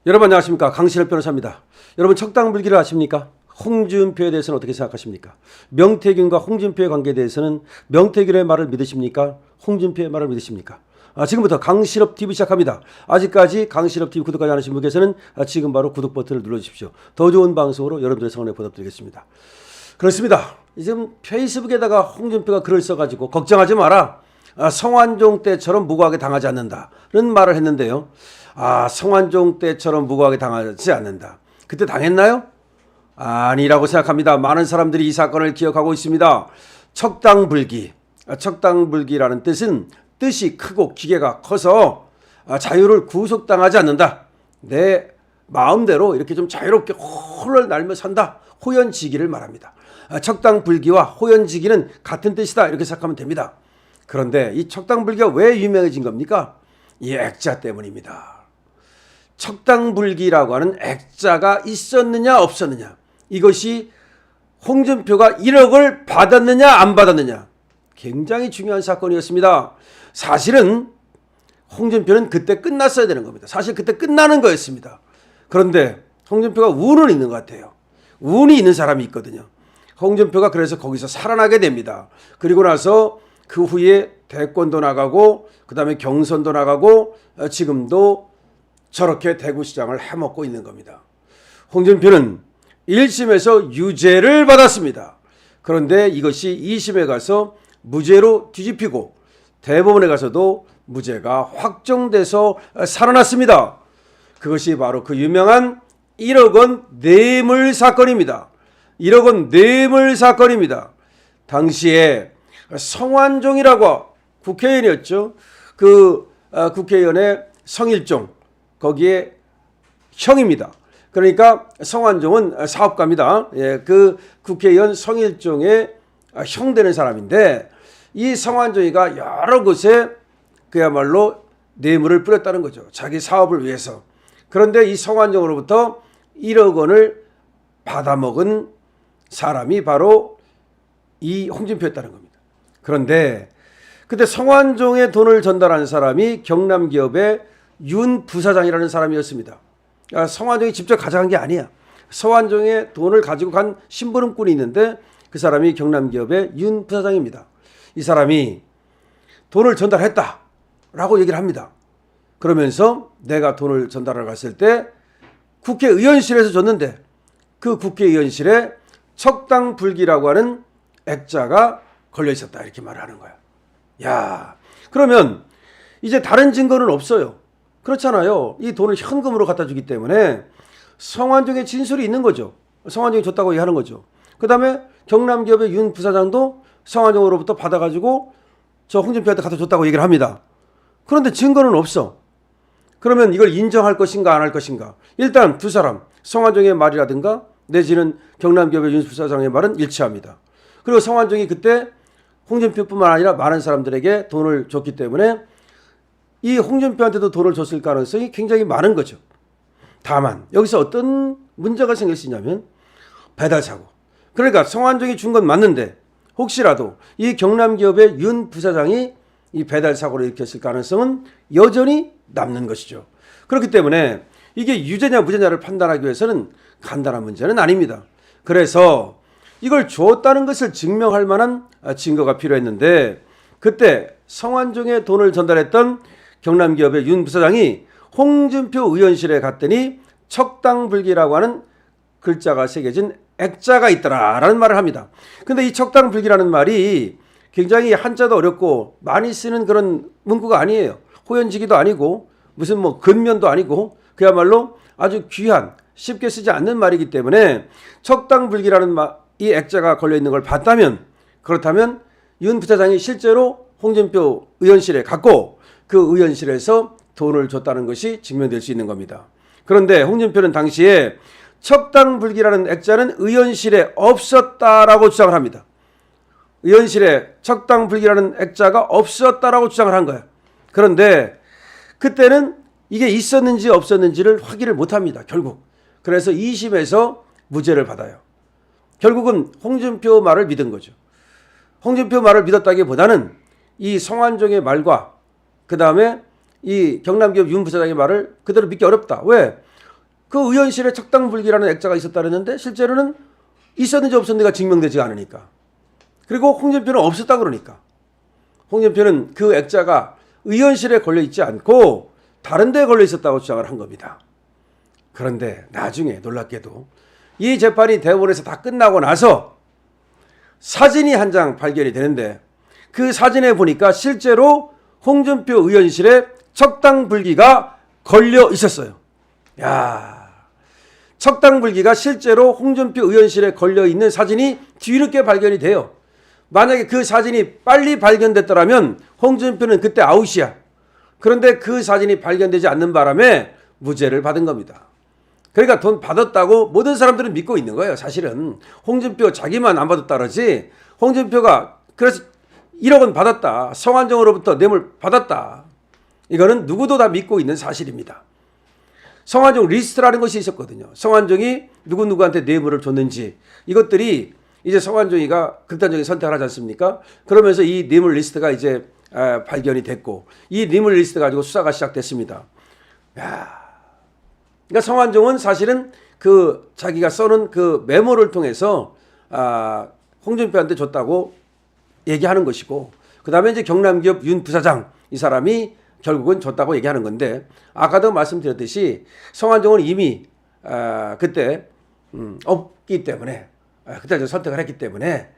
여러분 안녕하십니까, 강신업 변호사입니다. 여러분 척당불기를 아십니까? 홍준표에 대해서는 어떻게 생각하십니까? 명태균과 홍준표의 관계에 대해서는 명태균의 말을 믿으십니까? 홍준표의 말을 믿으십니까? 지금부터 강신업 TV 시작합니다. 아직까지 강신업 TV 구독하지 않으신 분께서는 지금 바로 구독 버튼을 눌러주십시오. 더 좋은 방송으로 여러분들의 성원에 보답드리겠습니다. 그렇습니다. 지금 페이스북에다가 홍준표가 글을 써가지고 걱정하지 마라, 성완종 때처럼 무고하게 당하지 않는다는 말을 했는데요. 성완종 때처럼 무고하게 당하지 않는다. 그때 당했나요? 아니라고 생각합니다. 많은 사람들이 이 사건을 기억하고 있습니다. 척당불기. 척당불기라는 뜻은 뜻이 크고 기계가 커서 자유를 구속당하지 않는다. 내 마음대로 이렇게 좀 자유롭게 홀을 날며 산다. 호연지기를 말합니다. 척당불기와 호연지기는 같은 뜻이다, 이렇게 생각하면 됩니다. 그런데 이 척당불기가 왜 유명해진 겁니까? 이 액자 때문입니다. 척당불기라고 하는 액자가 있었느냐 없었느냐, 이것이 홍준표가 1억을 받았느냐 안 받았느냐, 굉장히 중요한 사건이었습니다. 사실은 홍준표는 그때 끝났어야 되는 겁니다. 사실 그때 끝나는 거였습니다. 그런데 홍준표가 운은 있는 것 같아요. 운이 있는 사람이 있거든요. 홍준표가 그래서 거기서 살아나게 됩니다. 그리고 나서 그 후에 대권도 나가고 그 다음에 경선도 나가고 지금도 저렇게 대구시장을 해먹고 있는 겁니다. 홍준표는 1심에서 유죄를 받았습니다. 그런데 이것이 2심에 가서 무죄로 뒤집히고 대법원에 가서도 무죄가 확정돼서 살아났습니다. 그것이 바로 그 유명한 1억 원 뇌물 사건입니다. 1억 원 뇌물 사건입니다. 당시에 성완종이라고 국회의원이었죠. 그 국회의원의 성일종, 거기에 형입니다. 그러니까 성완종은 사업가입니다. 그 국회의원 성일종의 형 되는 사람인데, 이 성완종이가 여러 곳에 그야말로 뇌물을 뿌렸다는 거죠. 자기 사업을 위해서. 그런데 이 성완종으로부터 1억 원을 받아먹은 사람이 바로 이 홍준표였다는 겁니다. 그런데 그때 성완종의 돈을 전달한 사람이 경남기업의 윤 부사장이라는 사람이었습니다. 성완종이 직접 가져간 게 아니야. 성완종의 돈을 가지고 간 심부름꾼이 있는데 그 사람이 경남기업의 윤 부사장입니다. 이 사람이 돈을 전달했다라고 얘기를 합니다. 그러면서 내가 돈을 전달하러 갔을 때 국회의원실에서 줬는데 그 국회의원실에 척당불기라고 하는 액자가 걸려 있었다, 이렇게 말을 하는 거야. 야, 그러면 이제 다른 증거는 없어요. 그렇잖아요. 이 돈을 현금으로 갖다 주기 때문에 성완종의 진술이 있는 거죠. 성완종이 줬다고 얘기하는 거죠. 그 다음에 경남기업의 윤 부사장도 성완종으로부터 받아가지고 저 홍준표한테 갖다 줬다고 얘기를 합니다. 그런데 증거는 없어. 그러면 이걸 인정할 것인가 안 할 것인가. 일단 두 사람, 성완종의 말이라든가 내지는 경남기업의 윤 부사장의 말은 일치합니다. 그리고 성완종이 그때 홍준표뿐만 아니라 많은 사람들에게 돈을 줬기 때문에 이 홍준표한테도 돈을 줬을 가능성이 굉장히 많은 거죠. 다만 여기서 어떤 문제가 생길 수 있냐면 배달사고. 그러니까 성완종이 준 건 맞는데 혹시라도 이 경남기업의 윤 부사장이 이 배달사고를 일으켰을 가능성은 여전히 남는 것이죠. 그렇기 때문에 이게 유죄냐 무죄냐를 판단하기 위해서는 간단한 문제는 아닙니다. 그래서 이걸 줬다는 것을 증명할 만한 증거가 필요했는데, 그때 성완종의 돈을 전달했던 경남기업의 윤 부사장이 홍준표 의원실에 갔더니 척당불기라고 하는 글자가 새겨진 액자가 있더라라는 말을 합니다. 근데 이 척당불기라는 말이 굉장히 한자도 어렵고 많이 쓰는 그런 문구가 아니에요. 호연지기도 아니고 무슨 뭐 근면도 아니고 그야말로 아주 귀한, 쉽게 쓰지 않는 말이기 때문에 척당불기라는 이 액자가 걸려있는 걸 봤다면, 그렇다면 윤 부사장이 실제로 홍준표 의원실에 갔고 그 의원실에서 돈을 줬다는 것이 증명될 수 있는 겁니다. 그런데 홍준표는 당시에 척당불기라는 액자는 의원실에 없었다라고 주장을 합니다. 의원실에 척당불기라는 액자가 없었다라고 주장을 한 거예요. 그런데 그때는 이게 있었는지 없었는지를 확인을 못합니다, 결국. 그래서 2심에서 무죄를 받아요. 결국은 홍준표 말을 믿은 거죠. 홍준표 말을 믿었다기보다는 이 성완종의 말과 그 다음에 이 경남기업 윤 부사장의 말을 그대로 믿기 어렵다. 왜? 그 의원실에 척당불기라는 액자가 있었다 그랬는데 실제로는 있었는지 없었는지가 증명되지 않으니까. 그리고 홍준표는 없었다 그러니까. 홍준표는 그 액자가 의원실에 걸려 있지 않고 다른 데에 걸려 있었다고 주장을 한 겁니다. 그런데 나중에 놀랍게도 이 재판이 대법원에서 다 끝나고 나서 사진이 한 장 발견이 되는데 그 사진에 보니까 실제로 홍준표 의원실에 척당불기가 걸려 있었어요. 야, 척당불기가 실제로 홍준표 의원실에 걸려 있는 사진이 뒤늦게 발견이 돼요. 만약에 그 사진이 빨리 발견됐더라면 홍준표는 그때 아웃이야. 그런데 그 사진이 발견되지 않는 바람에 무죄를 받은 겁니다. 그러니까 돈 받았다고 모든 사람들은 믿고 있는 거예요. 사실은 홍준표 자기만 안 받았다 그러지, 홍준표가 그래서 1억 원 받았다, 성완종으로부터 뇌물 받았다, 이거는 누구도 다 믿고 있는 사실입니다. 성완종 리스트라는 것이 있었거든요. 성완종이 누구누구한테 뇌물을 줬는지, 이것들이 이제 성완종이가 극단적인 선택을 하지 않습니까? 그러면서 이 뇌물 리스트가 이제 발견이 됐고, 이 뇌물 리스트 가지고 수사가 시작됐습니다. 야, 그러니까 성완종은 사실은 그 자기가 써놓은 그 메모를 통해서 홍준표한테 줬다고 얘기하는 것이고, 그 다음에 이제 경남기업 윤 부사장, 이 사람이 결국은 줬다고 얘기하는 건데, 아까도 말씀드렸듯이 성완종은 이미 그때 없기 때문에, 그때 선택을 했기 때문에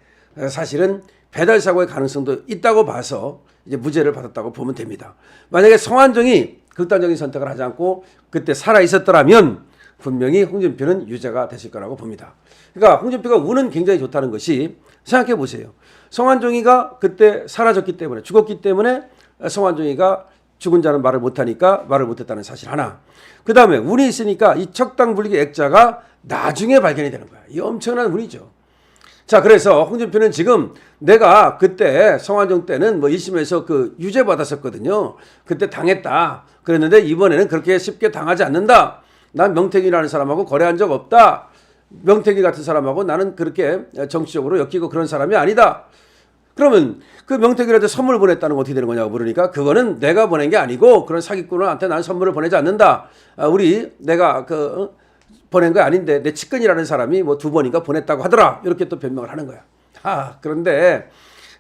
사실은 배달 사고의 가능성도 있다고 봐서 이제 무죄를 받았다고 보면 됩니다. 만약에 성완종이 극단적인 선택을 하지 않고 그때 살아 있었더라면 분명히 홍준표는 유죄가 됐을 거라고 봅니다. 그러니까 홍준표가 운은 굉장히 좋다는 것이, 생각해 보세요. 성완종이가 그때 사라졌기 때문에, 죽었기 때문에 성완종이가 죽은 자는 말을 못하니까 말을 못했다는 사실 하나. 그 다음에 운이 있으니까 이 척당불기 액자가 나중에 발견이 되는 거야. 이 엄청난 운이죠. 자, 그래서 홍준표는 지금 내가 그때 성완종 때는 뭐 1심에서 그 유죄 받았었거든요. 그때 당했다. 그랬는데 이번에는 그렇게 쉽게 당하지 않는다. 난 명태균이라는 사람하고 거래한 적 없다. 명태균 같은 사람하고 나는 그렇게 정치적으로 엮이고 그런 사람이 아니다. 그러면 그 명태균한테 선물 보냈다는 건 어떻게 되는 거냐고 물으니까, 그거는 내가 보낸 게 아니고 그런 사기꾼한테 난 선물을 보내지 않는다. 내가 보낸 거 아닌데 내 측근이라는 사람이 뭐 2번인가 보냈다고 하더라. 이렇게 또 변명을 하는 거야. 그런데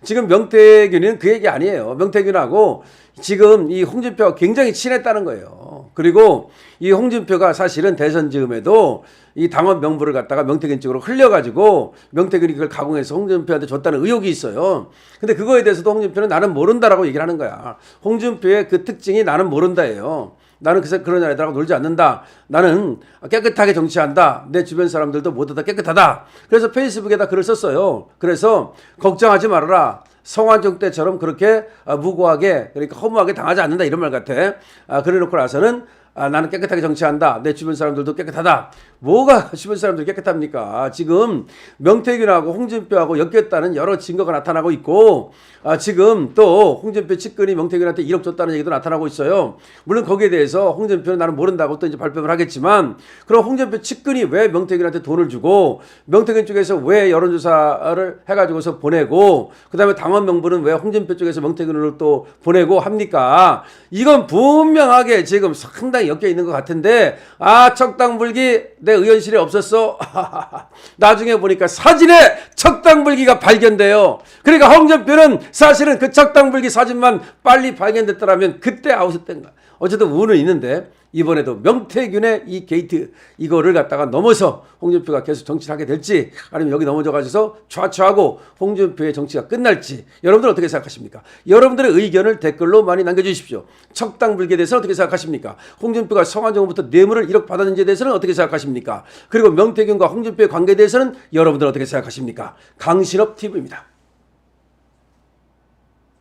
지금 명태균은 그 얘기 아니에요. 명태균하고 지금 이 홍준표가 굉장히 친했다는 거예요. 그리고 이 홍준표가 사실은 대선 즈음에도 이 당원 명부를 갖다가 명태균 쪽으로 흘려가지고 명태균이 그걸 가공해서 홍준표한테 줬다는 의혹이 있어요. 근데 그거에 대해서도 홍준표는 나는 모른다라고 얘기를 하는 거야. 홍준표의 그 특징이 나는 모른다예요. 나는 그런 애들하고 놀지 않는다. 나는 깨끗하게 정치한다. 내 주변 사람들도 모두 다 깨끗하다. 그래서 페이스북에다 글을 썼어요. 그래서 걱정하지 말아라. 성완종 때처럼 그렇게 무고하게, 그러니까 허무하게 당하지 않는다, 이런 말 같아. 그래 놓고 나서는 나는 깨끗하게 정치한다. 내 주변 사람들도 깨끗하다. 뭐가 주변 사람들이 깨끗합니까? 지금 명태균하고 홍준표하고 엮였다는 여러 증거가 나타나고 있고, 지금 또 홍준표 측근이 명태균한테 1억 줬다는 얘기도 나타나고 있어요. 물론 거기에 대해서 홍준표는 나는 모른다고 또 이제 발뺌을 하겠지만, 그럼 홍준표 측근이 왜 명태균한테 돈을 주고, 명태균 쪽에서 왜 여론조사를 해가지고서 보내고, 그 다음에 당원 명부는 왜 홍준표 쪽에서 명태균으로 또 보내고 합니까? 이건 분명하게 지금 상당히 엮여 있는 것 같은데, 척당불기 내 의원실에 없었어. 나중에 보니까 사진에 척당불기가 발견돼요. 그러니까 홍준표는 사실은 그 척당불기 사진만 빨리 발견됐더라면 그때 아웃했던 거야. 어쨌든 운은 있는데, 이번에도 명태균의 이 게이트, 이거를 갖다가 넘어서 홍준표가 계속 정치를 하게 될지, 아니면 여기 넘어져가지고 좌초하고 홍준표의 정치가 끝날지, 여러분들 어떻게 생각하십니까? 여러분들의 의견을 댓글로 많이 남겨주십시오. 척당불기에 대해서는 어떻게 생각하십니까? 홍준표가 성완종으로부터 뇌물을 1억 받았는지에 대해서는 어떻게 생각하십니까? 그리고 명태균과 홍준표의 관계에 대해서는 여러분들 어떻게 생각하십니까? 강신업 TV입니다.